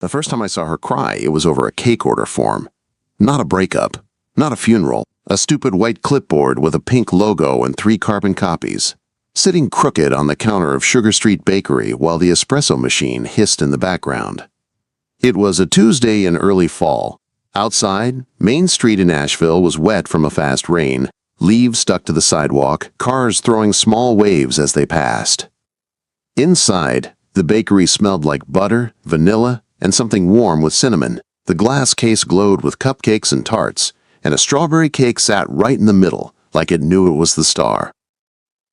The first time I saw her cry, it was over a cake order form. Not a breakup, not a funeral, a stupid white clipboard with a pink logo and 3 carbon copies, sitting crooked on the counter of Sugar Street Bakery while the espresso machine hissed in the background. It was a Tuesday in early fall. Outside, Main Street in Asheville was wet from a fast rain, leaves stuck to the sidewalk, cars throwing small waves as they passed. Inside, the bakery smelled like butter, vanilla, and something warm with cinnamon. The glass case glowed with cupcakes and tarts, and a strawberry cake sat right in the middle, like it knew it was the star.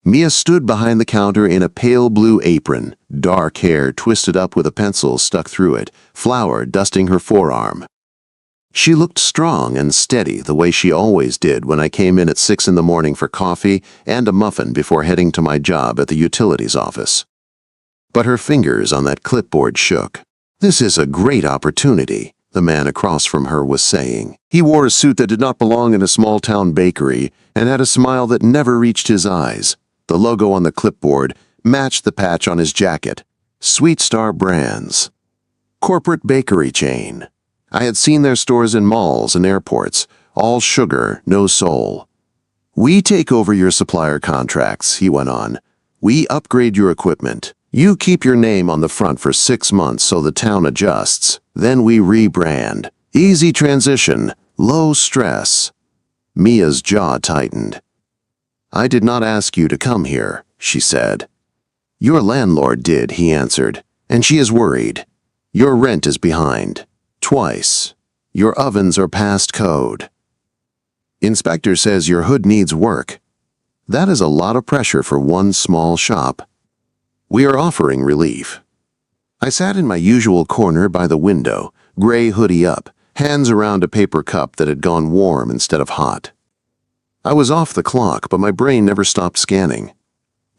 Mia stood behind the counter in a pale blue apron, dark hair twisted up with a pencil stuck through it, flour dusting her forearm. She looked strong and steady the way she always did when I came in at 6 in the morning for coffee and a muffin before heading to my job at the utilities office. But her fingers on that clipboard shook. "This is a great opportunity," the man across from her was saying. He wore a suit that did not belong in a small-town bakery and had a smile that never reached his eyes. The logo on the clipboard matched the patch on his jacket. Sweet Star Brands. Corporate bakery chain. I had seen their stores in malls and airports. All sugar, no soul. "We take over your supplier contracts," he went on. "We upgrade your equipment. You keep your name on the front for 6 months so the town adjusts. Then we rebrand. Easy transition, low stress." Mia's jaw tightened. "I did not ask you to come here," she said. "Your landlord did," he answered, "and she is worried. Your rent is behind. Twice. Your ovens are past code. Inspector says your hood needs work. That is a lot of pressure for one small shop. We are offering relief." I sat in my usual corner by the window, gray hoodie up, hands around a paper cup that had gone warm instead of hot. I was off the clock, but my brain never stopped scanning.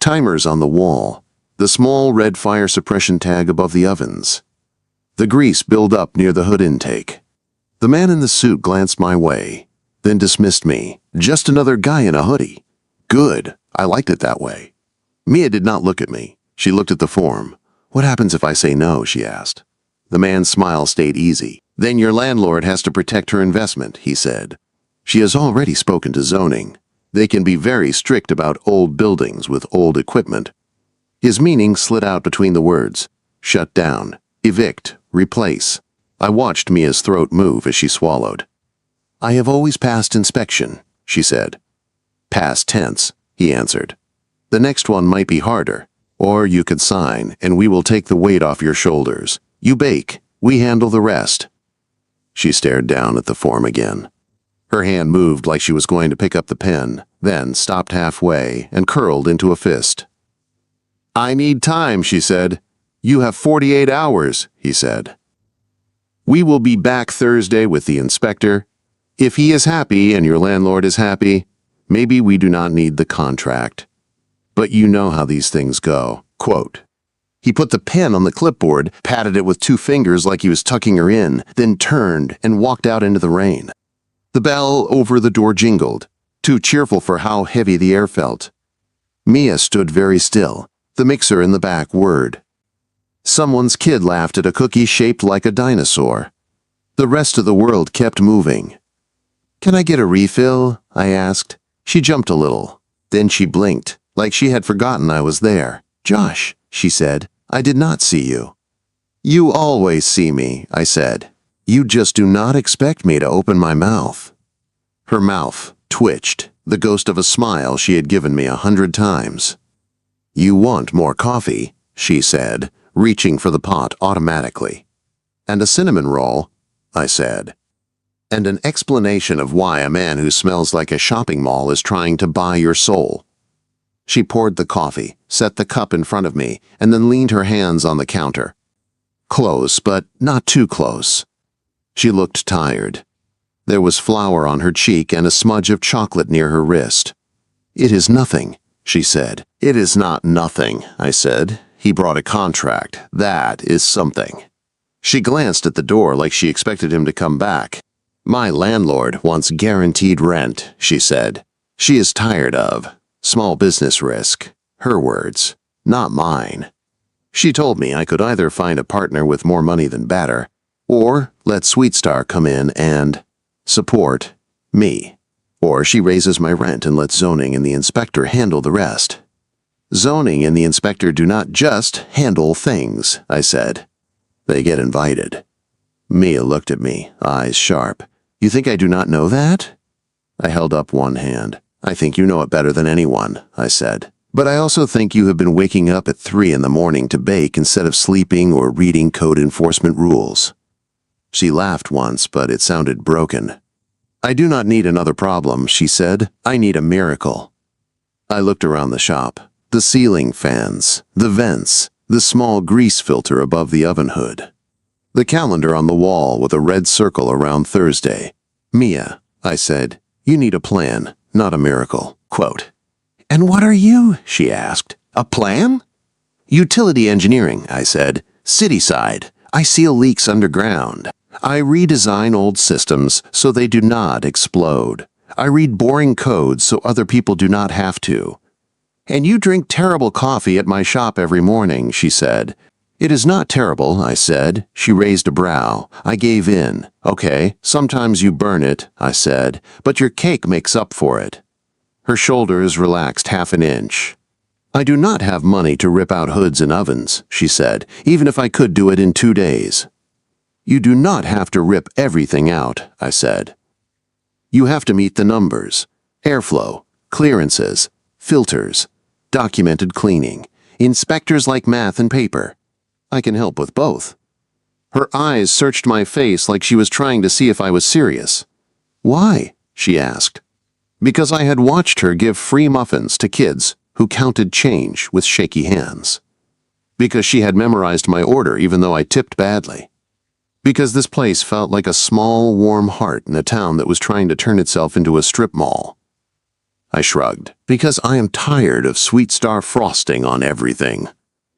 Timers on the wall, the small red fire suppression tag above the ovens. The grease built up near the hood intake. The man in the suit glanced my way, then dismissed me. Just another guy in a hoodie. Good, I liked it that way. Mia did not look at me. She looked at the form. "What happens if I say no?" she asked. The man's smile stayed easy. "Then your landlord has to protect her investment," he said. "She has already spoken to zoning. They can be very strict about old buildings with old equipment." His meaning slid out between the words. Shut down, evict, replace. I watched Mia's throat move as she swallowed. "I have always passed inspection," she said. "Past tense," he answered. "The next one might be harder. Or you could sign, and we will take the weight off your shoulders. You bake, we handle the rest." She stared down at the form again. Her hand moved like she was going to pick up the pen, then stopped halfway and curled into a fist. "I need time," she said. "You have 48 hours, he said. "We will be back Thursday with the inspector. If he is happy and your landlord is happy, maybe we do not need the contract. But you know how these things go." Quote. He put the pen on the clipboard, patted it with 2 fingers like he was tucking her in, then turned and walked out into the rain. The bell over the door jingled, too cheerful for how heavy the air felt. Mia stood very still, the mixer in the back whirred. Someone's kid laughed at a cookie shaped like a dinosaur. The rest of the world kept moving. "Can I get a refill?" I asked. She jumped a little. Then she blinked, like she had forgotten I was there. "Josh," she said, "I did not see you." "You always see me," I said. "You just do not expect me to open my mouth." Her mouth twitched, the ghost of a smile she had given me 100 times. "You want more coffee," she said, reaching for the pot automatically. "And a cinnamon roll," I said. "And an explanation of why a man who smells like a shopping mall is trying to buy your soul." She poured the coffee, set the cup in front of me, and then leaned her hands on the counter. Close, but not too close. She looked tired. There was flour on her cheek and a smudge of chocolate near her wrist. "It is nothing," she said. "It is not nothing," I said. "He brought a contract. That is something." She glanced at the door like she expected him to come back. "My landlord wants guaranteed rent," she said. "She is tired of small business risk." Her words, not mine. She told me I could either find a partner with more money than better, Or let Sweet Star come in and support me. Or she raises my rent and lets zoning and the inspector handle the rest. Zoning and the inspector do not just handle things, I said. They get invited. Mia looked at me, eyes sharp. You think I do not know that? I held up one hand. I think you know it better than anyone, I said. But I also think you have been waking up at 3 in the morning to bake instead of sleeping or reading code enforcement rules. She laughed once, but it sounded broken. I do not need another problem, she said. I need a miracle. I looked around the shop. The ceiling fans, the vents, the small grease filter above the oven hood. The calendar on the wall with a red circle around Thursday. Mia, I said, you need a plan, not a miracle. Quote. And what are you? She asked. A plan? Utility engineering, I said. City side. I seal leaks underground. I redesign old systems so they do not explode. I read boring codes so other people do not have to. And you drink terrible coffee at my shop every morning, she said. It is not terrible, I said. She raised a brow. I gave in. Okay, sometimes you burn it, I said, but your cake makes up for it. Her shoulders relaxed half an inch. I do not have money to rip out hoods and ovens, she said, even if I could do it in 2 days. You do not have to rip everything out, I said. You have to meet the numbers. Airflow, clearances, filters, documented cleaning. Inspectors like math and paper. I can help with both. Her eyes searched my face like she was trying to see if I was serious. Why? She asked. Because I had watched her give free muffins to kids who counted change with shaky hands. Because she had memorized my order even though I tipped badly. Because this place felt like a small, warm heart in a town that was trying to turn itself into a strip mall. I shrugged. Because I am tired of Sweet Star frosting on everything,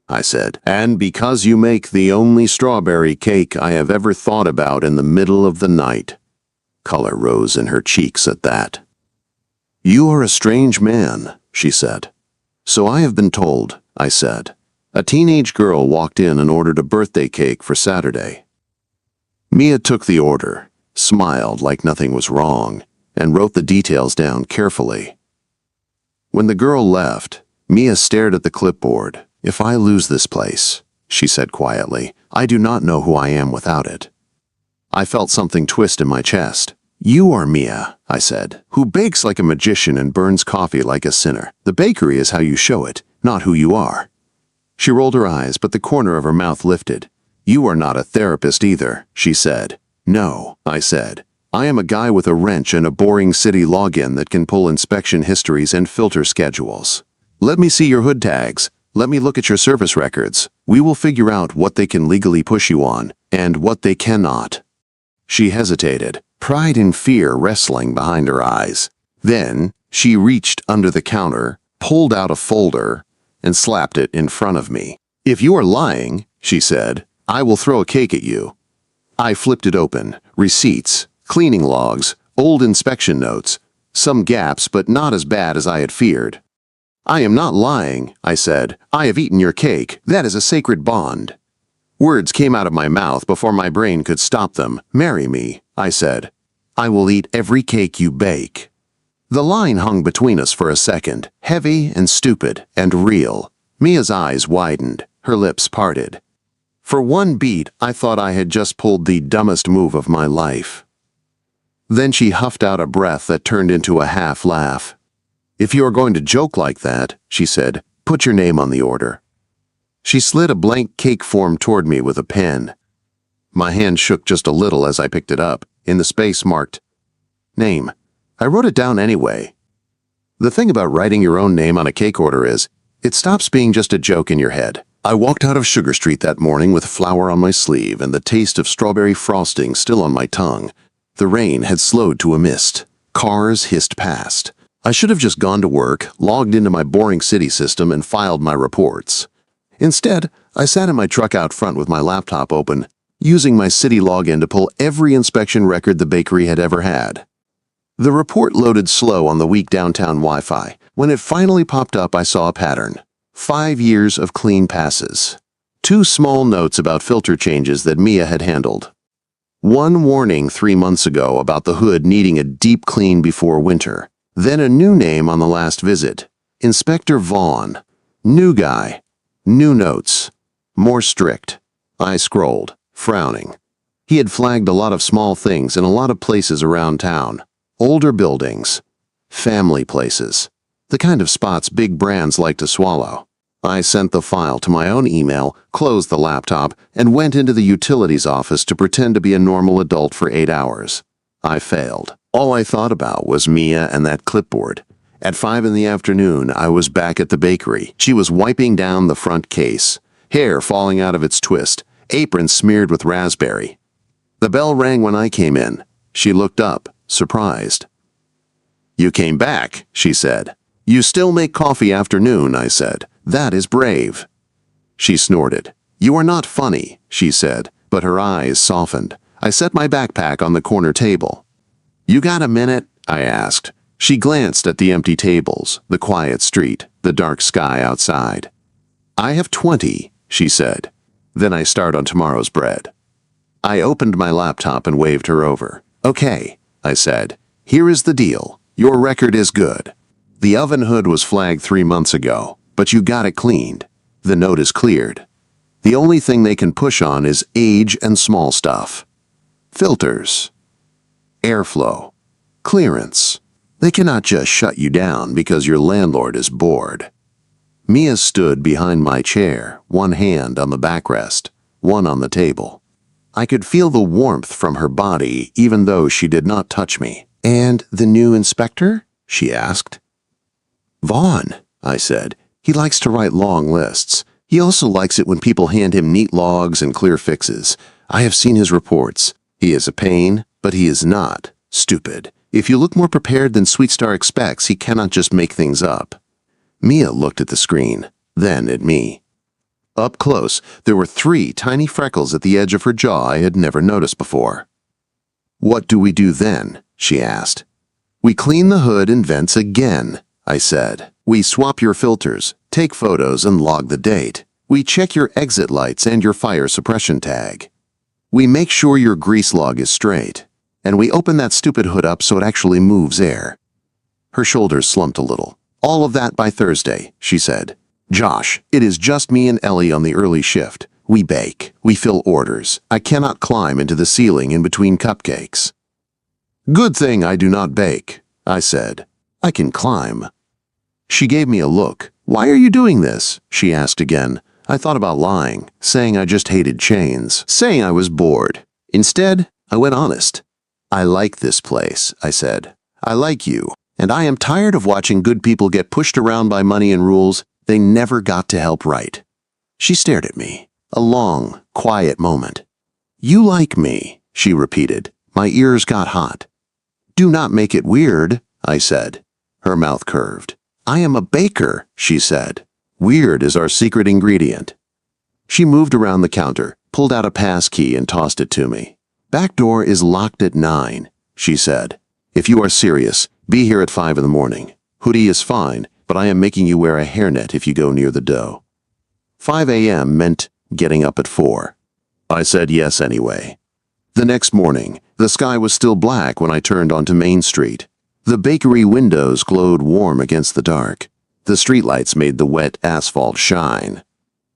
I said. And because you make the only strawberry cake I have ever thought about in the middle of the night. Color rose in her cheeks at that. You are a strange man, she said. So I have been told, I said. A teenage girl walked in and ordered a birthday cake for Saturday. Mia took the order, smiled like nothing was wrong, and wrote the details down carefully. When the girl left, Mia stared at the clipboard. If I lose this place, she said quietly, I do not know who I am without it. I felt something twist in my chest. You are Mia, I said, who bakes like a magician and burns coffee like a sinner. The bakery is how you show it, not who you are. She rolled her eyes, but the corner of her mouth lifted. You are not a therapist either, she said. No, I said. I am a guy with a wrench and a boring city login that can pull inspection histories and filter schedules. Let me see your hood tags. Let me look at your service records. We will figure out what they can legally push you on and what they cannot. She hesitated, pride and fear wrestling behind her eyes. Then she reached under the counter, pulled out a folder, and slapped it in front of me. If you are lying, she said, I will throw a cake at you. I flipped it open. Receipts, cleaning logs, old inspection notes, some gaps but not as bad as I had feared. I am not lying, I said. I have eaten your cake. That is a sacred bond. Words came out of my mouth before my brain could stop them. Marry me, I said. I will eat every cake you bake. The line hung between us for a second, heavy and stupid and real. Mia's eyes widened, her lips parted. For one beat, I thought I had just pulled the dumbest move of my life. Then she huffed out a breath that turned into a half laugh. If you are going to joke like that, she said, put your name on the order. She slid a blank cake form toward me with a pen. My hand shook just a little as I picked it up, in the space marked name. I wrote it down anyway. The thing about writing your own name on a cake order is, it stops being just a joke in your head. I walked out of Sugar Street that morning with flour on my sleeve and the taste of strawberry frosting still on my tongue. The rain had slowed to a mist. Cars hissed past. I should have just gone to work, logged into my boring city system, and filed my reports. Instead, I sat in my truck out front with my laptop open, using my city login to pull every inspection record the bakery had ever had. The report loaded slow on the weak downtown Wi-Fi. When it finally popped up, I saw a pattern. 5 years of clean passes. 2 small notes about filter changes that Mia had handled. One warning 3 months ago about the hood needing a deep clean before winter. Then a new name on the last visit. Inspector Vaughn. New guy. New notes. More strict. I scrolled, frowning. He had flagged a lot of small things in a lot of places around town. Older buildings. Family places. The kind of spots big brands like to swallow. I sent the file to my own email, closed the laptop, and went into the utilities office to pretend to be a normal adult for 8 hours. I failed. All I thought about was Mia and that clipboard. At 5 in the afternoon, I was back at the bakery. She was wiping down the front case, hair falling out of its twist, apron smeared with raspberry. The bell rang when I came in. She looked up, surprised. "You came back," she said. "You still make coffee afternoon," I said. "That is brave." She snorted. "You are not funny," she said, but her eyes softened. I set my backpack on the corner table. "You got a minute?" I asked. She glanced at the empty tables, the quiet street, the dark sky outside. "I have 20, she said. "Then I start on tomorrow's bread." I opened my laptop and waved her over. "Okay," I said. "Here is the deal. Your record is good. The oven hood was flagged 3 months ago, but you got it cleaned. The note is cleared. The only thing they can push on is age and small stuff. Filters. Airflow. Clearance. They cannot just shut you down because your landlord is bored." Mia stood behind my chair, one hand on the backrest, one on the table. I could feel the warmth from her body even though she did not touch me. "And the new inspector?" she asked. "Vaughn," I said. "He likes to write long lists. He also likes it when people hand him neat logs and clear fixes. I have seen his reports. He is a pain, but he is not stupid. If you look more prepared than Sweet Star expects, he cannot just make things up." Mia looked at the screen, then at me. Up close, there were 3 tiny freckles at the edge of her jaw I had never noticed before. "What do we do then?" she asked. "We clean the hood and vents again," I said. "We swap your filters, take photos, and log the date. We check your exit lights and your fire suppression tag. We make sure your grease log is straight. And we open that stupid hood up so it actually moves air." Her shoulders slumped a little. "All of that by Thursday," she said. "Josh, it is just me and Ellie on the early shift. We bake. We fill orders. I cannot climb into the ceiling in between cupcakes." "Good thing I do not bake," I said. "I can climb." She gave me a look. "Why are you doing this?" she asked again. I thought about lying, saying I just hated chains, saying I was bored. Instead, I went honest. "I like this place," I said. "I like you, and I am tired of watching good people get pushed around by money and rules they never got to help right." She stared at me. A long, quiet moment. "You like me," she repeated. My ears got hot. "Do not make it weird," I said. Her mouth curved. "I am a baker," she said. "Weird is our secret ingredient." She moved around the counter, pulled out a pass key and tossed it to me. "Back door is locked at 9, she said. "If you are serious, be here at 5 in the morning. Hoodie is fine, but I am making you wear a hairnet if you go near the dough." 5 a.m. meant getting up at 4. I said yes anyway. The next morning, the sky was still black when I turned onto Main Street. The bakery windows glowed warm against the dark. The streetlights made the wet asphalt shine.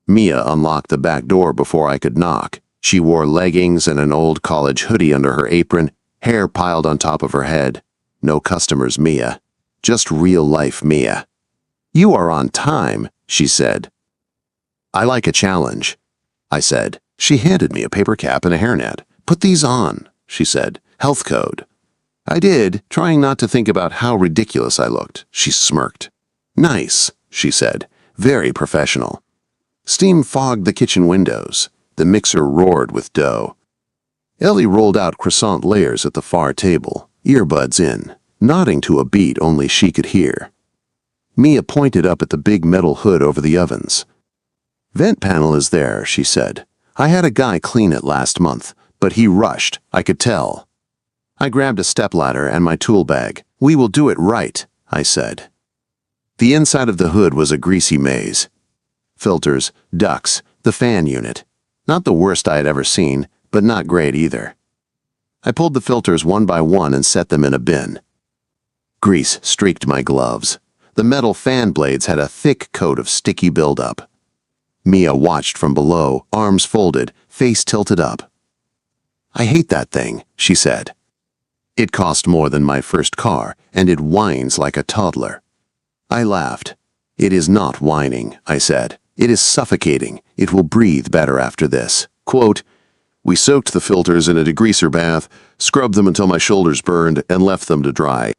Mia unlocked the back door before I could knock. She wore leggings and an old college hoodie under her apron, hair piled on top of her head. No customers, Mia. Just real-life Mia. "You are on time," she said. "I like a challenge," I said. She handed me a paper cap and a hairnet. "Put these on," she said. "Health code." I did, trying not to think about how ridiculous I looked. She smirked. "Nice," she said. "Very professional." Steam fogged the kitchen windows. The mixer roared with dough. Ellie rolled out croissant layers at the far table, earbuds in, nodding to a beat only she could hear. Mia pointed up at the big metal hood over the ovens. "Vent panel is there," she said. "I had a guy clean it last month, but he rushed, I could tell." I grabbed a stepladder and my tool bag. "We will do it right," I said. The inside of the hood was a greasy maze. Filters, ducts, the fan unit. Not the worst I had ever seen, but not great either. I pulled the filters one by one and set them in a bin. Grease streaked my gloves. The metal fan blades had a thick coat of sticky buildup. Mia watched from below, arms folded, face tilted up. "I hate that thing," she said. "It cost more than my first car, and it whines like a toddler." I laughed. "It is not whining," I said. "It is suffocating. It will breathe better after this." Quote, "We soaked the filters in a degreaser bath, scrubbed them until my shoulders burned, and left them to dry.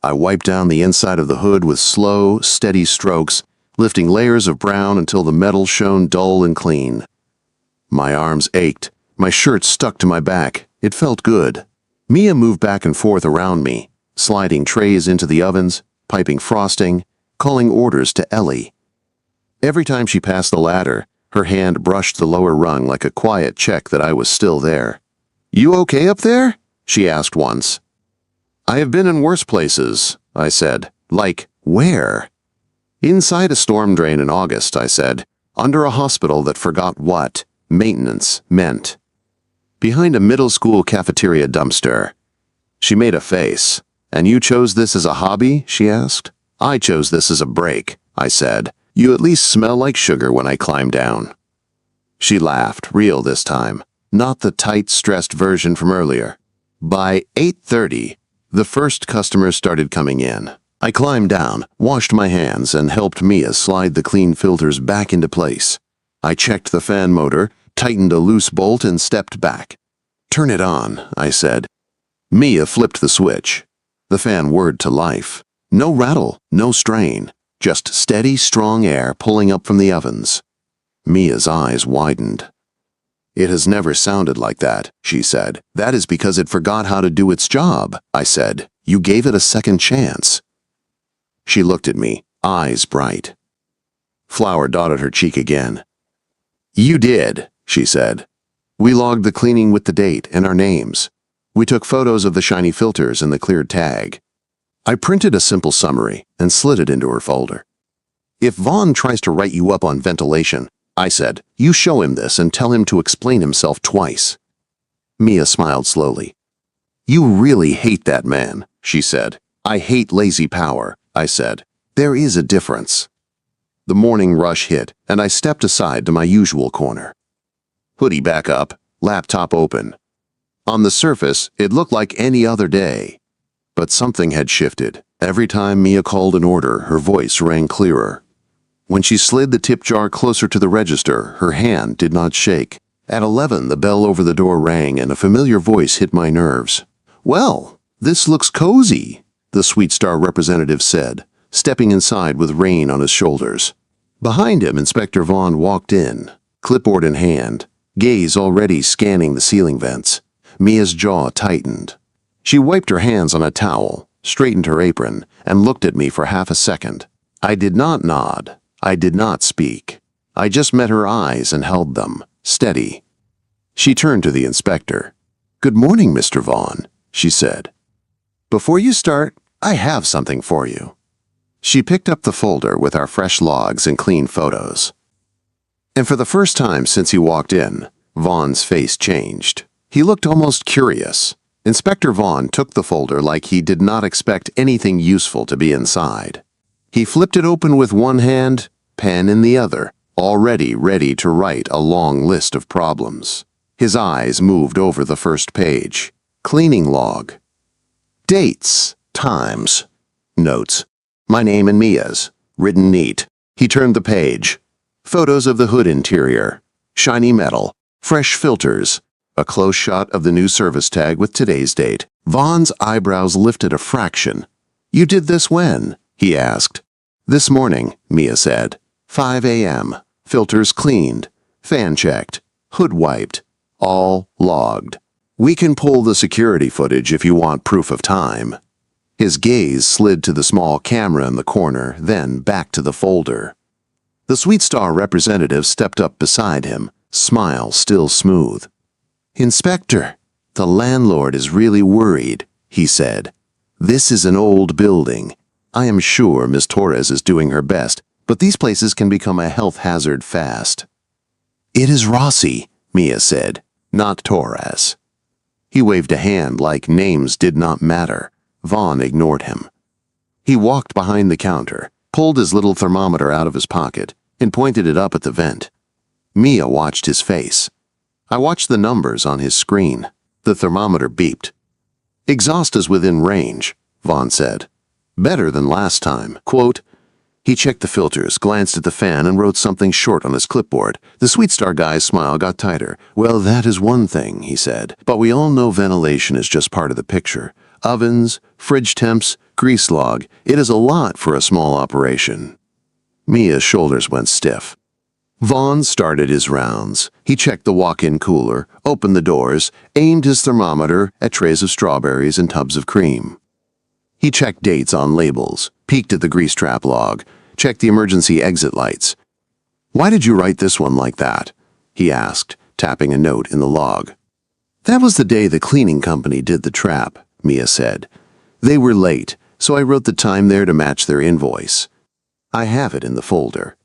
I wiped down the inside of the hood with slow, steady strokes, lifting layers of brown until the metal shone dull and clean. My arms ached. My shirt stuck to my back. It felt good." Mia moved back and forth around me, sliding trays into the ovens, piping frosting, calling orders to Ellie. Every time she passed the ladder, her hand brushed the lower rung like a quiet check that I was still there. "You okay up there?" she asked once. "I have been in worse places," I said. "Like, where?" "Inside a storm drain in August," I said. "Under a hospital that forgot what maintenance meant. Behind a middle school cafeteria dumpster." She made a face. "And you chose this as a hobby?" she asked. "I chose this as a break," I said. "You at least smell like sugar when I climb down." She laughed, real this time, not the tight, stressed version from earlier. By 8:30, the first customers started coming in. I climbed down, washed my hands, and helped Mia slide the clean filters back into place. I checked the fan motor, tightened a loose bolt, and stepped back. "Turn it on," I said. Mia flipped the switch. The fan whirred to life. No rattle, no strain, just steady, strong air pulling up from the ovens. Mia's eyes widened. "It has never sounded like that," she said. "That is because it forgot how to do its job," I said. "You gave it a second chance." She looked at me, eyes bright. Flour dotted her cheek again. "You did," she said. "We logged the cleaning with the date and our names. We took photos of the shiny filters and the cleared tag." I printed a simple summary and slid it into her folder. "If Vaughn tries to write you up on ventilation," I said, "you show him this and tell him to explain himself twice." Mia smiled slowly. "You really hate that man," she said. "I hate lazy power," I said. "There is a difference." The morning rush hit, and I stepped aside to my usual corner. Hoodie back up, laptop open. On the surface, it looked like any other day. But something had shifted. Every time Mia called an order, her voice rang clearer. When she slid the tip jar closer to the register, her hand did not shake. At 11, the bell over the door rang and a familiar voice hit my nerves. "Well, this looks cozy," the Sweet Star representative said, stepping inside with Rain on his shoulders. Behind him, Inspector Vaughn walked in, clipboard in hand, gaze already scanning the ceiling vents. Mia's jaw tightened. She wiped her hands on a towel, straightened her apron, and looked at me for half a second. I did not nod. I did not speak. I just met her eyes and held them, steady. She turned to the inspector. "Good morning, Mr. Vaughn," she said. "Before you start, I have something for you." She picked up the folder with our fresh logs and clean photos. And for the first time since he walked in, Vaughn's face changed. He looked almost curious. Inspector Vaughn took the folder like he did not expect anything useful to be inside. He flipped it open with one hand, pen in the other, already ready to write a long list of problems. His eyes moved over the first page. Cleaning log. Dates, times, notes. My name and Mia's, written neat. He turned the page. Photos of the hood interior. Shiny metal. Fresh filters. A close shot of the new service tag with today's date. Vaughn's eyebrows lifted a fraction. "You did this when?" he asked. "This morning," Mia said. 5 a.m. Filters cleaned. Fan checked. Hood wiped. All logged. "We can pull the security footage if you want proof of time." His gaze slid to the small camera in the corner, then back to the folder. The Sweet Star representative stepped up beside him, smile still smooth. "Inspector, the landlord is really worried," he said. "This is an old building. I am sure Miss Torres is doing her best, but these places can become a health hazard fast." "It is Rossi," Mia said, "not Torres." He waved a hand like names did not matter. Vaughn ignored him. He walked behind the counter, pulled his little thermometer out of his pocket, and pointed it up at the vent. Mia watched his face. I watched the numbers on his screen. The thermometer beeped. "Exhaust is within range," Vaughn said. "Better than last time." Quote, he checked the filters, glanced at the fan, and wrote something short on his clipboard. The Sweet Star guy's smile got tighter. "Well, that is one thing," he said. "But we all know ventilation is just part of the picture. Ovens, fridge temps, grease log. It is a lot for a small operation." Mia's shoulders went stiff. Vaughn started his rounds. He checked the walk-in cooler, opened the doors, aimed his thermometer at trays of strawberries and tubs of cream. He checked dates on labels, peeked at the grease trap log, checked the emergency exit lights. "Why did you write this one like that?" he asked, tapping a note in the log. "That was the day the cleaning company did the trap," Mia said. "They were late, so I wrote the time there to match their invoice. I have it in the folder."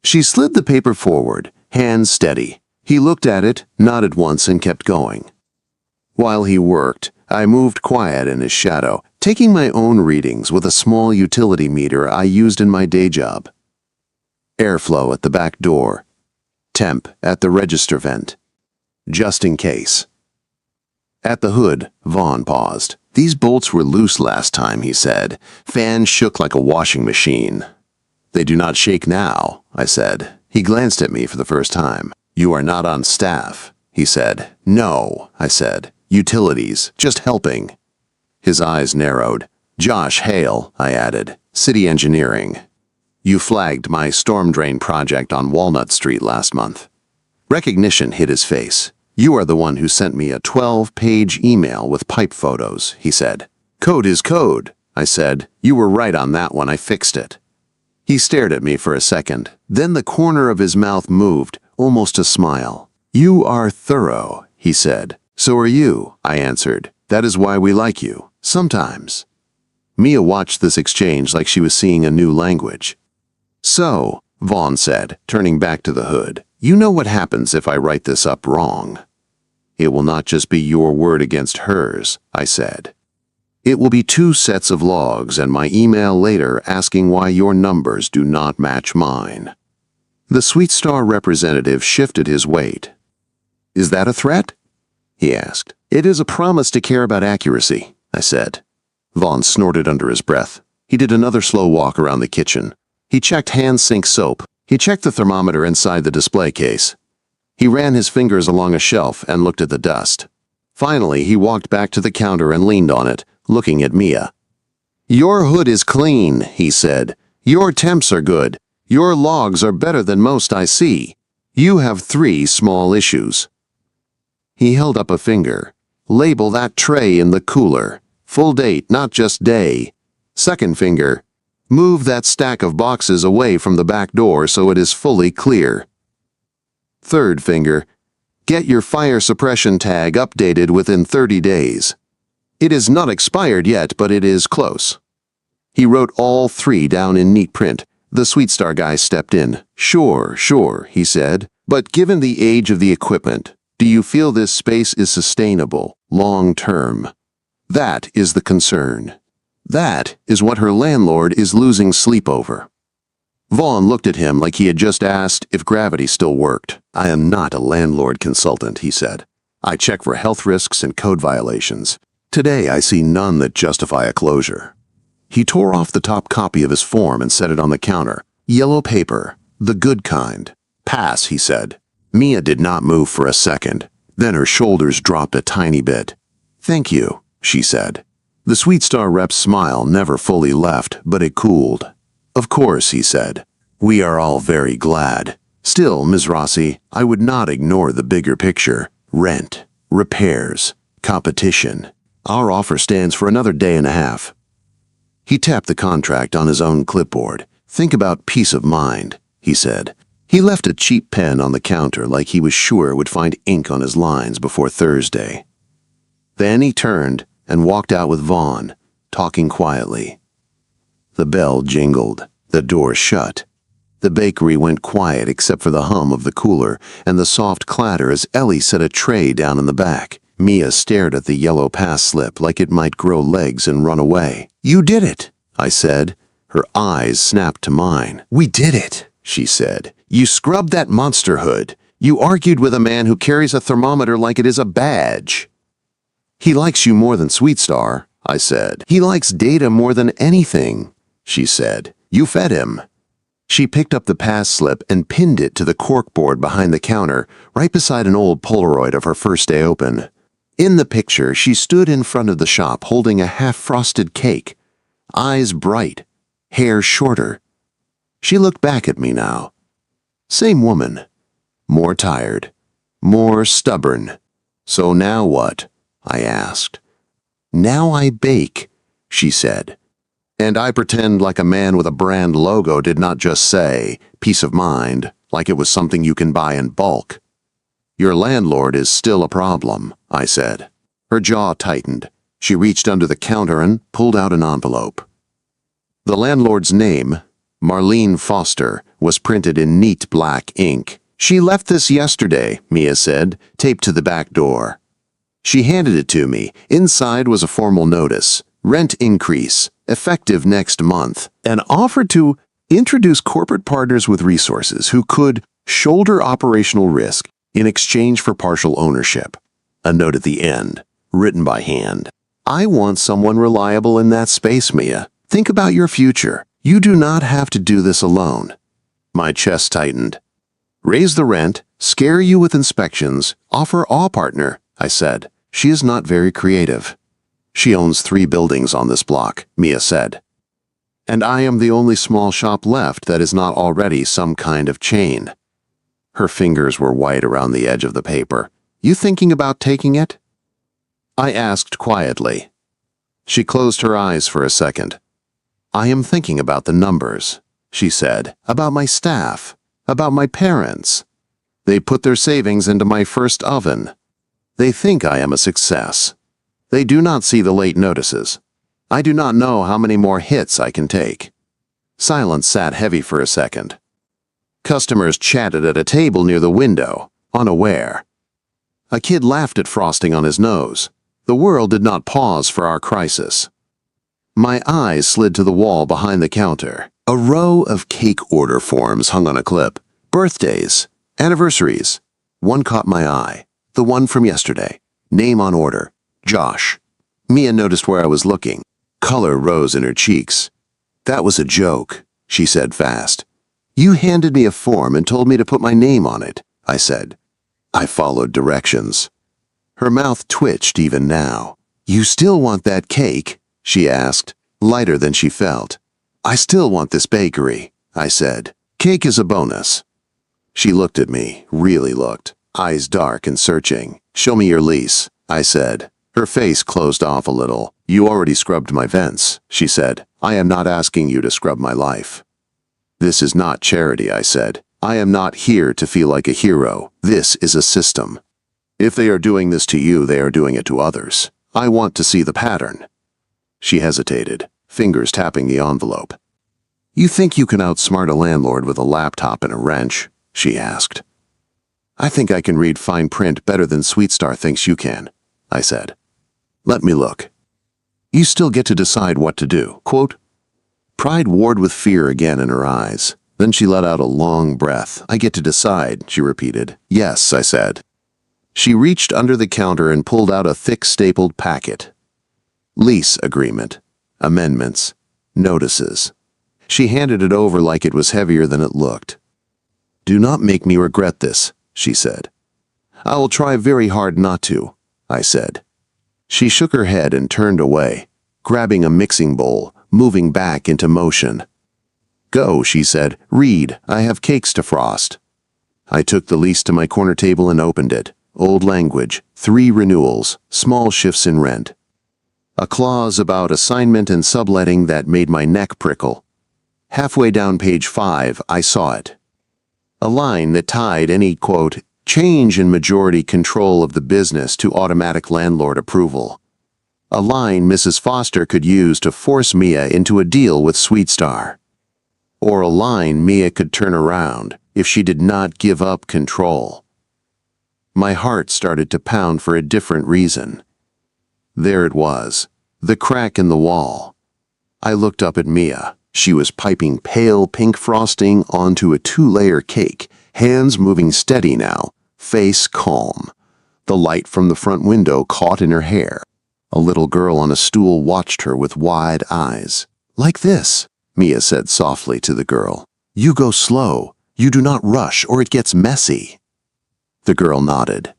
She slid the paper forward, hands steady. He looked at it, nodded once, and kept going. While he worked, I moved quiet in his shadow, taking my own readings with a small utility meter I used in my day job. Airflow at the back door. Temp at the register vent. Just in case. At the hood, Vaughn paused. "These bolts were loose last time," he said. "Fan shook like a washing machine." "They do not shake now," I said. He glanced at me for the first time. "You are not on staff," he said. "No," I said. "Utilities, just helping." His eyes narrowed. "Josh Hale," I added. "City Engineering. You flagged my storm drain project on Walnut Street last month." Recognition hit his face. "You are the one who sent me a 12-page email with pipe photos," he said. "Code is code," I said. "You were right on that one. I fixed it." He stared at me for a second. Then the corner of his mouth moved, almost a smile. "You are thorough," he said. "So are you," I answered. "That is why we like you. Sometimes." Mia watched this exchange like she was seeing a new language. "So," Vaughn said, turning back to the hood, "you know what happens if I write this up wrong." "It will not just be your word against hers," I said. "It will be 2 sets of logs and my email later asking why your numbers do not match mine." The Sweet Star representative shifted his weight. "Is that a threat?" he asked. "It is a promise to care about accuracy," I said. Vaughn snorted under his breath. He did another slow walk around the kitchen. He checked hand sink soap. He checked the thermometer inside the display case. He ran his fingers along a shelf and looked at the dust. Finally, he walked back to the counter and leaned on it, looking at Mia. "Your hood is clean," he said. "Your temps are good. Your logs are better than most I see. You have 3 small issues." He held up a finger. "Label that tray in the cooler. Full date, not just day." Second finger. "Move that stack of boxes away from the back door so it is fully clear." Third finger. "Get your fire suppression tag updated within 30 days. It is not expired yet, but it is close." He wrote all 3 down in neat print. The Sweet Star guy stepped in. Sure, he said. "But given the age of the equipment, do you feel this space is sustainable, long-term? That is the concern. That is what her landlord is losing sleep over." Vaughn looked at him like he had just asked if gravity still worked. "I am not a landlord consultant," he said. "I check for health risks and code violations. Today I see none that justify a closure." He tore off the top copy of his form and set it on the counter. "Yellow paper, the good kind." "Pass," he said. Mia did not move for a second. Then her shoulders dropped a tiny bit. "Thank you," she said. The Sweet Star rep's smile never fully left, but it cooled. "Of course," he said. "We are all very glad. Still, Ms. Rossi, I would not ignore the bigger picture. Rent, repairs, competition. Our offer stands for another day and a half." He tapped the contract on his own clipboard. "Think about peace of mind," he said. He left a cheap pen on the counter like he was sure it would find ink on his lines before Thursday. Then he turned and walked out with Vaughn, talking quietly. The bell jingled. The door shut. The bakery went quiet except for the hum of the cooler and the soft clatter as Ellie set a tray down in the back. Mia stared at the yellow pass slip like it might grow legs and run away. "You did it," I said. Her eyes snapped to mine. "We did it," she said. "You scrubbed that monster hood. You argued with a man who carries a thermometer like it is a badge." "He likes you more than Sweetstar," I said. "He likes data more than anything," she said. "You fed him." She picked up the pass slip and pinned it to the corkboard behind the counter, right beside an old Polaroid of her first day open. In the picture, she stood in front of the shop holding a half-frosted cake, eyes bright, hair shorter. She looked back at me now. Same woman. More tired. More stubborn. "So now what?" I asked. "Now I bake," she said. And I pretend like a man with a brand logo did not just say, "peace of mind," like it was something you can buy in bulk. "Your landlord is still a problem," I said. Her jaw tightened. She reached under the counter and pulled out an envelope. The landlord's name, Marlene Foster, was printed in neat black ink. "She left this yesterday," Mia said, taped to the back door. She handed it to me. Inside was a formal notice. Rent increase, effective next month. An offer to introduce corporate partners with resources who could shoulder operational risk in exchange for partial ownership. A note at the end, written by hand. "I want someone reliable in that space, Mia. Think about your future. You do not have to do this alone." My chest tightened. "Raise the rent, scare you with inspections, offer all partner," I said. "She is not very creative." "She owns 3 buildings on this block," Mia said. "And I am the only small shop left that is not already some kind of chain." Her fingers were white around the edge of the paper. "You thinking about taking it?" I asked quietly. She closed her eyes for a second. "I am thinking about the numbers," she said, "about my staff, about my parents. They put their savings into my first oven. They think I am a success. They do not see the late notices. I do not know how many more hits I can take." Silence sat heavy for a second. Customers chatted at a table near the window, unaware. A kid laughed at frosting on his nose. The world did not pause for our crisis. My eyes slid to the wall behind the counter. A row of cake order forms hung on a clip. Birthdays, anniversaries. One caught my eye. The one from yesterday. Name on order. Josh. Mia noticed where I was looking. Color rose in her cheeks. "That was a joke," she said fast. "You handed me a form and told me to put my name on it," I said. I followed directions. Her mouth twitched even now. "You still want that cake?" she asked, lighter than she felt. "I still want this bakery," I said. "Cake is a bonus." She looked at me, really looked, eyes dark and searching. "Show me your lease," I said. Her face closed off a little. "You already scrubbed my vents," she said. "I am not asking you to scrub my life." "This is not charity," I said. "I am not here to feel like a hero. This is a system. If they are doing this to you, they are doing it to others. I want to see the pattern." She hesitated, fingers tapping the envelope. "You think you can outsmart a landlord with a laptop and a wrench?" she asked. "I think I can read fine print better than Sweetstar thinks you can," I said. "Let me look." "You still get to decide what to do." Quote. Pride warred with fear again in her eyes. Then she let out a long breath. "I get to decide," she repeated. "Yes," I said. She reached under the counter and pulled out a thick stapled packet. Lease agreement. Amendments. Notices. She handed it over like it was heavier than it looked. "Do not make me regret this," she said. "I will try very hard not to," I said. She shook her head and turned away, grabbing a mixing bowl, moving back into motion. "Go," she said. "Read. I have cakes to frost." I took the lease to my corner table and opened it. Old language, 3 renewals, small shifts in rent. A clause about assignment and subletting that made my neck prickle. Halfway down page 5, I saw it. A line that tied any, quote, change in majority control of the business to automatic landlord approval. A line Mrs. Foster could use to force Mia into a deal with Sweetstar. Or a line Mia could turn around if she did not give up control. My heart started to pound for a different reason. There it was, the crack in the wall. I looked up at Mia. She was piping pale pink frosting onto a 2-layer cake, hands moving steady now, face calm. The light from the front window caught in her hair. A little girl on a stool watched her with wide eyes. "Like this," Mia said softly to the girl. "You go slow. You do not rush or it gets messy." The girl nodded.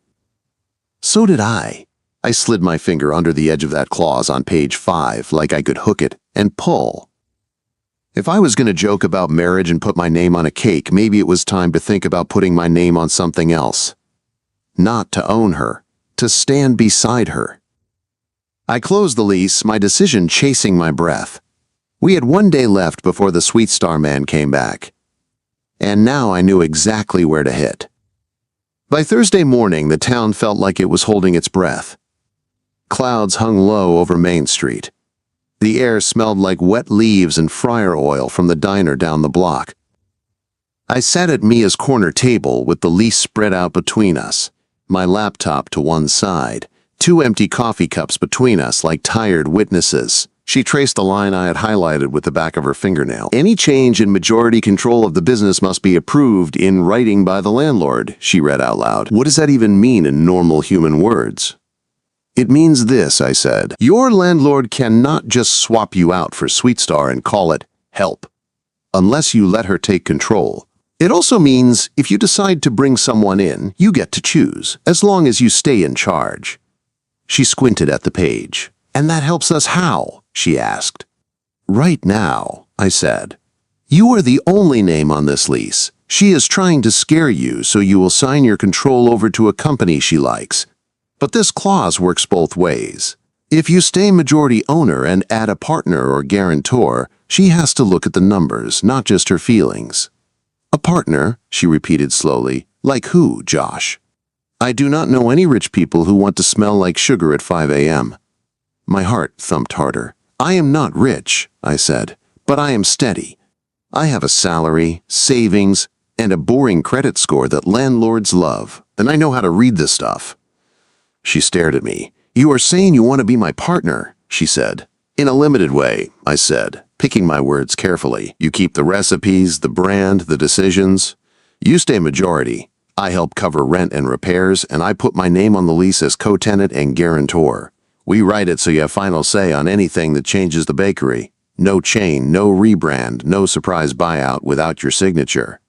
So did I. I slid my finger under the edge of that clause on page 5 like I could hook it and pull. If I was going to joke about marriage and put my name on a cake, maybe it was time to think about putting my name on something else. Not to own her, to stand beside her. I closed the lease, my decision chasing my breath. We had 1 day left before the Sweet Star man came back. And now I knew exactly where to hit. By Thursday morning, the town felt like it was holding its breath. Clouds hung low over Main Street. The air smelled like wet leaves and fryer oil from the diner down the block. I sat at Mia's corner table with the lease spread out between us, my laptop to one side, 2 empty coffee cups between us like tired witnesses. She traced the line I had highlighted with the back of her fingernail. "Any change in majority control of the business must be approved in writing by the landlord," she read out loud. "What does that even mean in normal human words?" "It means this," I said. "Your landlord cannot just swap you out for Sweet Star and call it help, unless you let her take control. It also means if you decide to bring someone in, you get to choose, as long as you stay in charge." She squinted at the page. "And that helps us how?" she asked. "Right now," I said. "You are the only name on this lease. She is trying to scare you so you will sign your control over to a company she likes. But this clause works both ways. If you stay majority owner and add a partner or guarantor, she has to look at the numbers, not just her feelings." "A partner," she repeated slowly. "Like who, Josh?" "I do not know any rich people who want to smell like sugar at 5 a.m. My heart thumped harder. "I am not rich," I said, "but I am steady. I have a salary, savings, and a boring credit score that landlords love, and I know how to read this stuff." She stared at me. "You are saying you want to be my partner," she said. "In a limited way," I said, picking my words carefully. "You keep the recipes, the brand, the decisions. You stay majority. I help cover rent and repairs, and I put my name on the lease as co-tenant and guarantor. We write it so you have final say on anything that changes the bakery. No chain, no rebrand, no surprise buyout without your signature.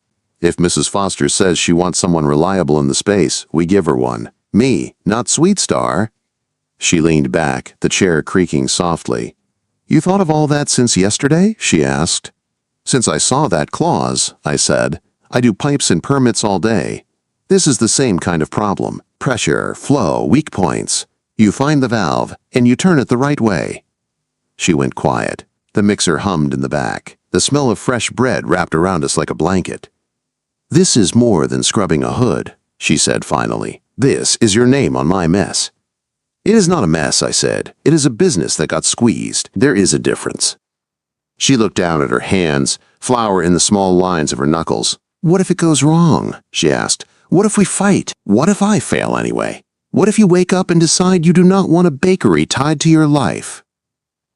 If Mrs. Foster says she wants someone reliable in the space, we give her one. Me, not Sweet Star." She leaned back, the chair creaking softly. "You thought of all that since yesterday?" she asked. "Since I saw that clause," I said. "I do pipes and permits all day. This is the same kind of problem. Pressure, flow, weak points. You find the valve, and you turn it the right way." She went quiet. The mixer hummed in the back. The smell of fresh bread wrapped around us like a blanket. "This is more than scrubbing a hood," she said finally. "This is your name on my mess." "It is not a mess," I said. "It is a business that got squeezed. There is a difference." She looked down at her hands, flour in the small lines of her knuckles. "What if it goes wrong?" she asked. "What if we fight? What if I fail anyway? What if you wake up and decide you do not want a bakery tied to your life?"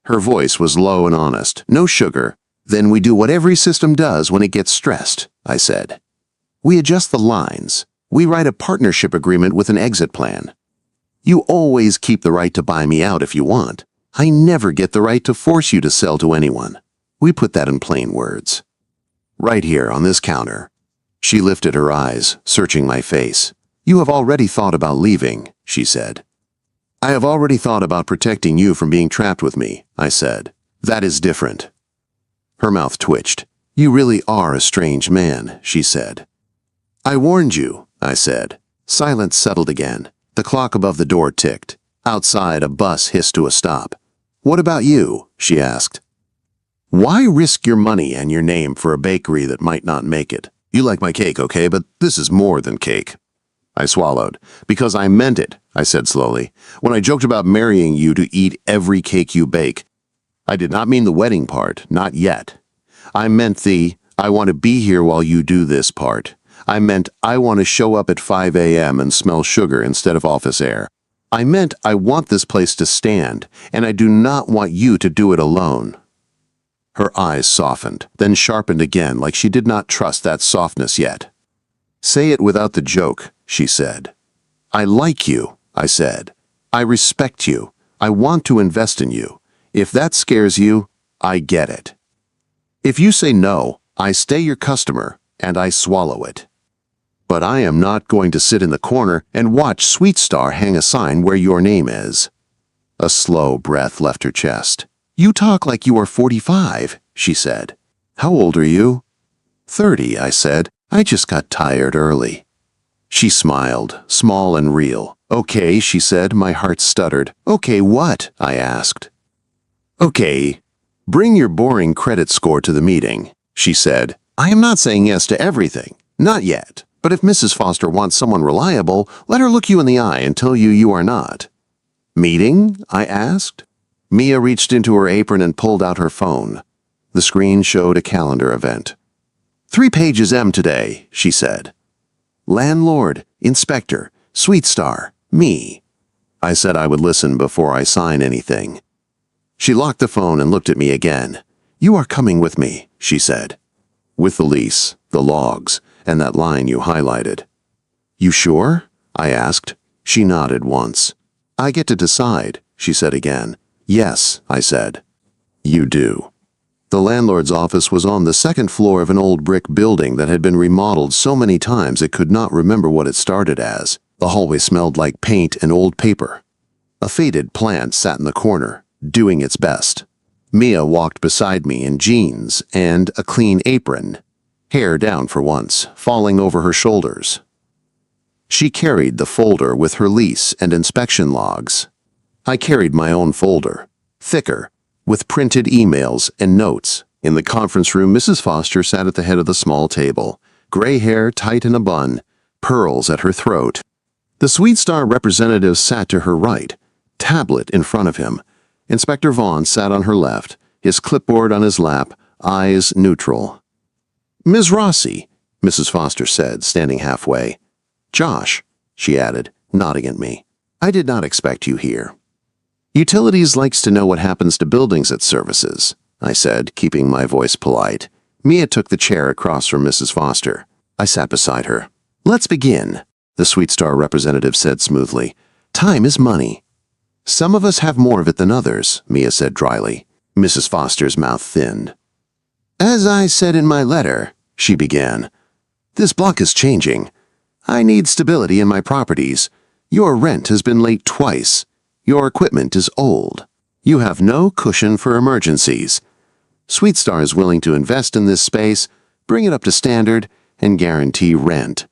Her voice was low and honest. "No sugar. Then we do what every system does when it gets stressed," I said. "We adjust the lines. We write a partnership agreement with an exit plan. You always keep the right to buy me out if you want. I never get the right to force you to sell to anyone. We put that in plain words. Right here on this counter." She lifted her eyes, searching my face. "You have already thought about leaving," she said. "I have already thought about protecting you from being trapped with me," I said. "That is different." Her mouth twitched. "You really are a strange man," she said. "I warned you," I said. Silence settled again. The clock above the door ticked. Outside, a bus hissed to a stop. "What about you?" she asked. "Why risk your money and your name for a bakery that might not make it? You like my cake, okay, but this is more than cake." I swallowed. "Because I meant it," I said slowly. "When I joked about marrying you to eat every cake you bake, I did not mean the wedding part, not yet. I meant the, I want to be here while you do this part. I meant I want to show up at 5 a.m. and smell sugar instead of office air. I meant I want this place to stand, and I do not want you to do it alone." Her eyes softened, then sharpened again like she did not trust that softness yet. "Say it without the joke," she said. "I like you," I said. "I respect you. I want to invest in you. If that scares you, I get it. If you say no, I stay your customer, and I swallow it. But I am not going to sit in the corner and watch Sweet Star hang a sign where your name is." A slow breath left her chest. "You talk like you are 45, she said. "How old are you?" 30, I said. "I just got tired early." She smiled, small and real. "Okay," she said. My heart stuttered. "Okay, what?" I asked. "Okay, bring your boring credit score to the meeting," she said. "I am not saying yes to everything. Not yet. But if Mrs. Foster wants someone reliable, let her look you in the eye and tell you you are not." "Meeting?" I asked. Mia reached into her apron and pulled out her phone. The screen showed a calendar event. 3 pages M today," she said. "Landlord, inspector, Sweet Star, me." I said I would listen before I sign anything. She locked the phone and looked at me again. "You are coming with me," she said. "With the lease, the logs, and that line you highlighted." "You sure?" I asked. She nodded once. "I get to decide," she said again. "Yes," I said. "You do." The landlord's office was on the second floor of an old brick building that had been remodeled so many times it could not remember what it started as. The hallway smelled like paint and old paper. A faded plant sat in the corner, doing its best. Mia walked beside me in jeans and a clean apron, hair down for once, falling over her shoulders. She carried the folder with her lease and inspection logs. I carried my own folder, thicker, with printed emails and notes. In the conference room, Mrs. Foster sat at the head of the small table, gray hair tight in a bun, pearls at her throat. The Sweet Star representative sat to her right, tablet in front of him. Inspector Vaughn sat on her left, his clipboard on his lap, eyes neutral. "Ms. Rossi," Mrs. Foster said, standing halfway. "Josh," she added, nodding at me. "I did not expect you here." "Utilities likes to know what happens to buildings it services," I said, keeping my voice polite. Mia took the chair across from Mrs. Foster. I sat beside her. "Let's begin," the Sweet Star representative said smoothly. "Time is money." "Some of us have more of it than others," Mia said dryly. Mrs. Foster's mouth thinned. "As I said in my letter," she began, "this block is changing. I need stability in my properties. Your rent has been late twice. Your equipment is old. You have no cushion for emergencies. Sweet Star is willing to invest in this space, bring it up to standard, and guarantee rent.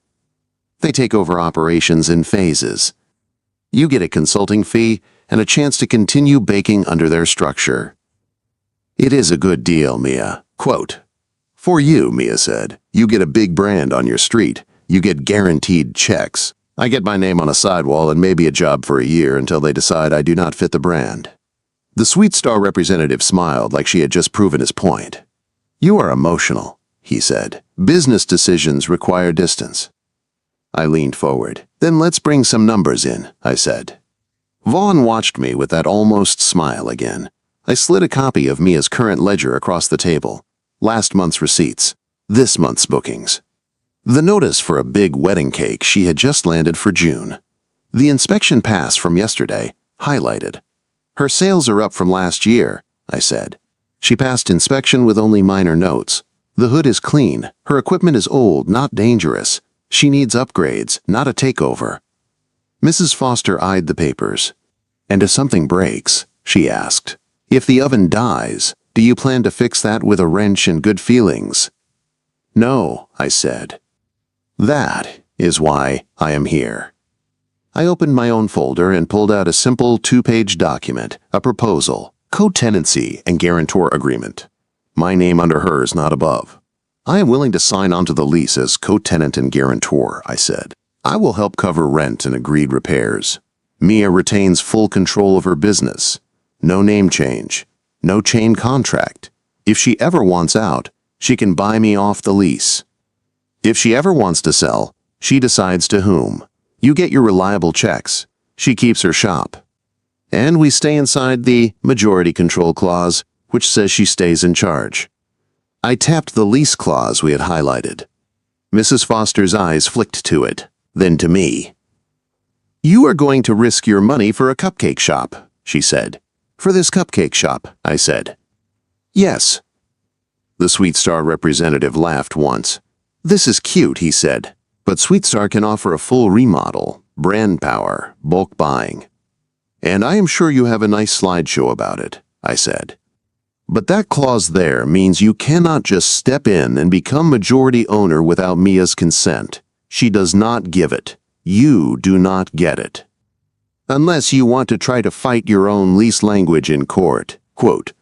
They take over operations in phases. You get a consulting fee and a chance to continue baking under their structure. It is a good deal, Mia." Quote, "For you," Mia said, "you get a big brand on your street. You get guaranteed checks. I get my name on a sidewall and maybe a job for a year until they decide I do not fit the brand." The Sweet Star representative smiled like she had just proven his point. "You are emotional," he said. "Business decisions require distance." I leaned forward. "Then let's bring some numbers in," I said. Vaughn watched me with that almost smile again. I slid a copy of Mia's current ledger across the table. Last month's receipts. This month's bookings. The notice for a big wedding cake she had just landed for June. The inspection pass from yesterday, highlighted. "Her sales are up from last year," I said. She passed inspection with only minor notes. "The hood is clean. Her equipment is old, not dangerous. She needs upgrades, not a takeover." Mrs. Foster eyed the papers. "And if something breaks," she asked, "if the oven dies, do you plan to fix that with a wrench and good feelings?" "No," I said. "That is why I am here." I opened my own folder and pulled out a simple 2-page document, a proposal, co-tenancy and guarantor agreement. My name under hers, not above. "I am willing to sign onto the lease as co-tenant and guarantor," I said. "I will help cover rent and agreed repairs. Mia retains full control of her business. No name change. No chain contract. If she ever wants out, she can buy me off the lease." If she ever wants to sell, she decides to whom. You get your reliable checks. She keeps her shop. And we stay inside the majority control clause, which says she stays in charge. I tapped the lease clause we had highlighted. Mrs. Foster's eyes flicked to it, then to me. You are going to risk your money for a cupcake shop, she said. For this cupcake shop, I said. Yes. The Sweet Star representative laughed once. This is cute, he said, but Sweet Star can offer a full remodel, brand power, bulk buying. And I am sure you have a nice slideshow about it, I said. But that clause there means you cannot just step in and become majority owner without Mia's consent. She does not give it. You do not get it. Unless you want to try to fight your own lease language in court. Quote.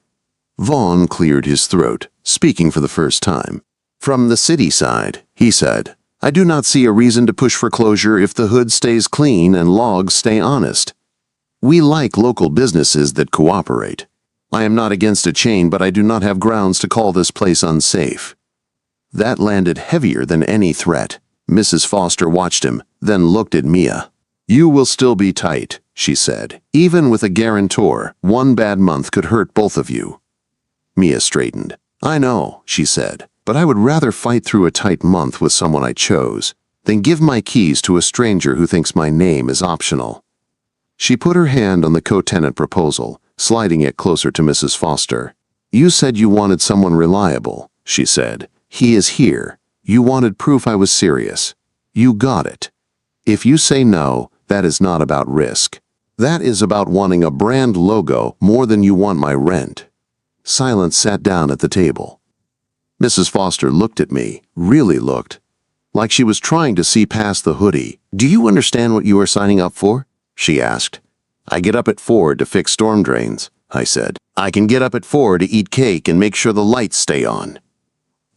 Vaughn cleared his throat, speaking for the first time. From the city side, he said, I do not see a reason to push for closure if the hood stays clean and logs stay honest. We like local businesses that cooperate. I am not against a chain, but I do not have grounds to call this place unsafe. That landed heavier than any threat. Mrs. Foster watched him, then looked at Mia. You will still be tight, she said. Even with a guarantor, one bad month could hurt both of you. Mia straightened. I know, she said, but I would rather fight through a tight month with someone I chose than give my keys to a stranger who thinks my name is optional. She put her hand on the co-tenant proposal, sliding it closer to Mrs. Foster. You said you wanted someone reliable, she said. He is here. You wanted proof I was serious. You got it. If you say no, that is not about risk. That is about wanting a brand logo more than you want my rent. Silence sat down at the table. Mrs. Foster looked at me, really looked, like she was trying to see past the hoodie. Do you understand what you are signing up for? She asked. I get up at 4 to fix storm drains, I said. I can get up at 4 to eat cake and make sure the lights stay on.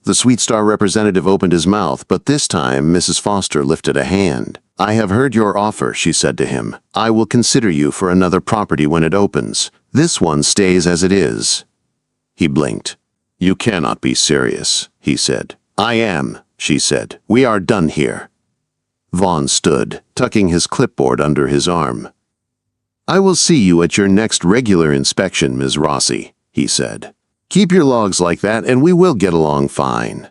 The Sweet Star representative opened his mouth, but this time Mrs. Foster lifted a hand. I have heard your offer, she said to him. I will consider you for another property when it opens. This one stays as it is. He blinked. You cannot be serious, he said. I am, she said. We are done here. Vaughn stood, tucking his clipboard under his arm. I will see you at your next regular inspection, Ms. Rossi, he said. Keep your logs like that and we will get along fine.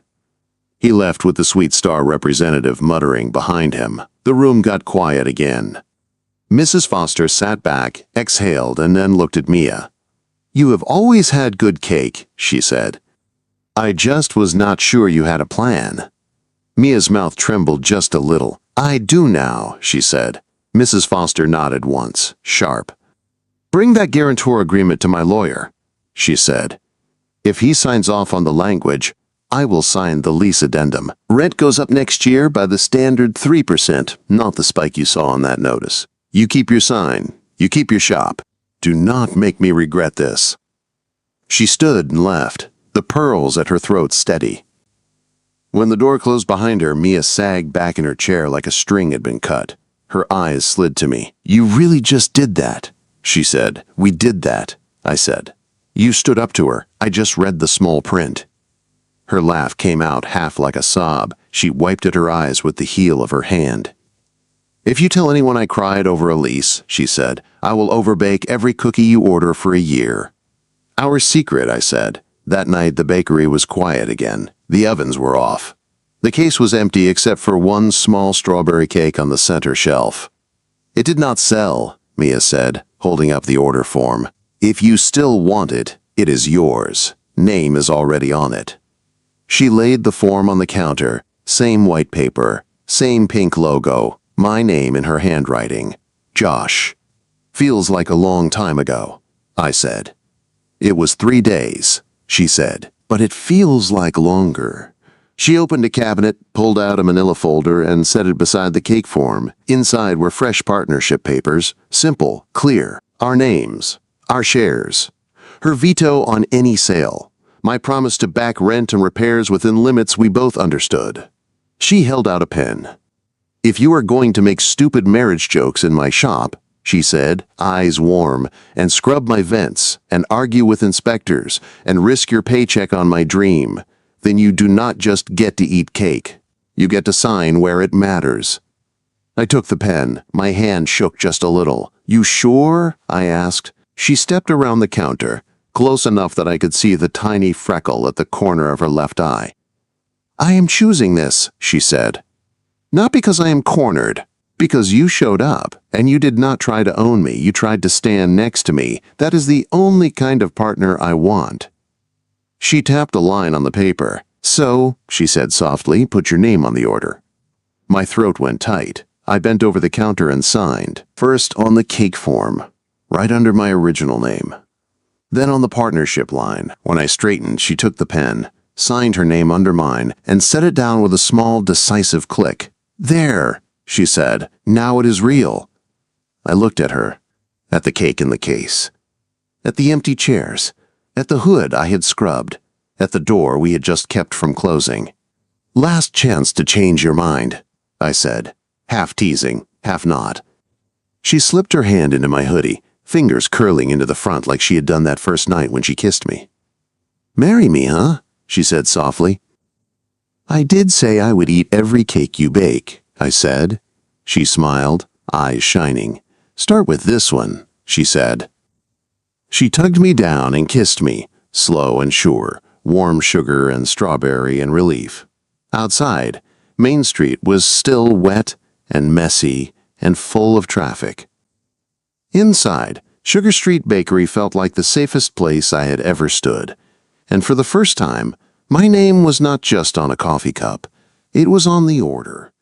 He left with the Sweet Star representative muttering behind him. The room got quiet again. Mrs. Foster sat back, exhaled, and then looked at Mia. You have always had good cake, she said. I just was not sure you had a plan. Mia's mouth trembled just a little. I do now, she said. Mrs. Foster nodded once, sharp. Bring that guarantor agreement to my lawyer, she said. If he signs off on the language, I will sign the lease addendum. Rent goes up next year by the standard 3%, not the spike you saw on that notice. You keep your sign. You keep your shop. Do not make me regret this. She stood and left, the pearls at her throat steady. When the door closed behind her, Mia sagged back in her chair like a string had been cut. Her eyes slid to me. You really just did that, she said. We did that, I said. You stood up to her. I just read the small print. Her laugh came out half like a sob. She wiped at her eyes with the heel of her hand. If you tell anyone I cried over a lease, she said, I will overbake every cookie you order for a year. Our secret, I said. That night the bakery was quiet again. The ovens were off. The case was empty except for one small strawberry cake on the center shelf. It did not sell, Mia said, holding up the order form. If you still want it, it is yours. Name is already on it. She laid the form on the counter, same white paper, same pink logo, my name in her handwriting. Josh. Feels like a long time ago, I said. It was 3 days, she said, but it feels like longer. She opened a cabinet, pulled out a manila folder, and set it beside the cake form. Inside were fresh partnership papers, simple, clear, our names, our shares, her veto on any sale, my promise to back rent and repairs within limits we both understood. She held out a pen. If you are going to make stupid marriage jokes in my shop, she said, eyes warm, and scrub my vents, and argue with inspectors, and risk your paycheck on my dream, then you do not just get to eat cake. You get to sign where it matters." I took the pen. My hand shook just a little. "You sure?" I asked. She stepped around the counter, close enough that I could see the tiny freckle at the corner of her left eye. "I am choosing this," she said. "Not because I am cornered. Because you showed up, and you did not try to own me. You tried to stand next to me. That is the only kind of partner I want." She tapped a line on the paper. "So," she said softly, "put your name on the order." My throat went tight. I bent over the counter and signed, first on the cake form, right under my original name. Then on the partnership line. When I straightened, she took the pen, signed her name under mine, and set it down with a small, decisive click. "There," she said. "Now it is real." I looked at her, at the cake in the case, at the empty chairs, at the hood I had scrubbed, at the door we had just kept from closing. "Last chance to change your mind," I said, half teasing, half not. She slipped her hand into my hoodie, fingers curling into the front like she had done that first night when she kissed me. "Marry me, huh?" she said softly. "I did say I would eat every cake you bake," I said. She smiled, eyes shining. "Start with this one," she said. She tugged me down and kissed me, slow and sure, warm sugar and strawberry and relief. Outside, Main Street was still wet and messy and full of traffic. Inside, Sugar Street Bakery felt like the safest place I had ever stood. And for the first time, my name was not just on a coffee cup. It was on the order.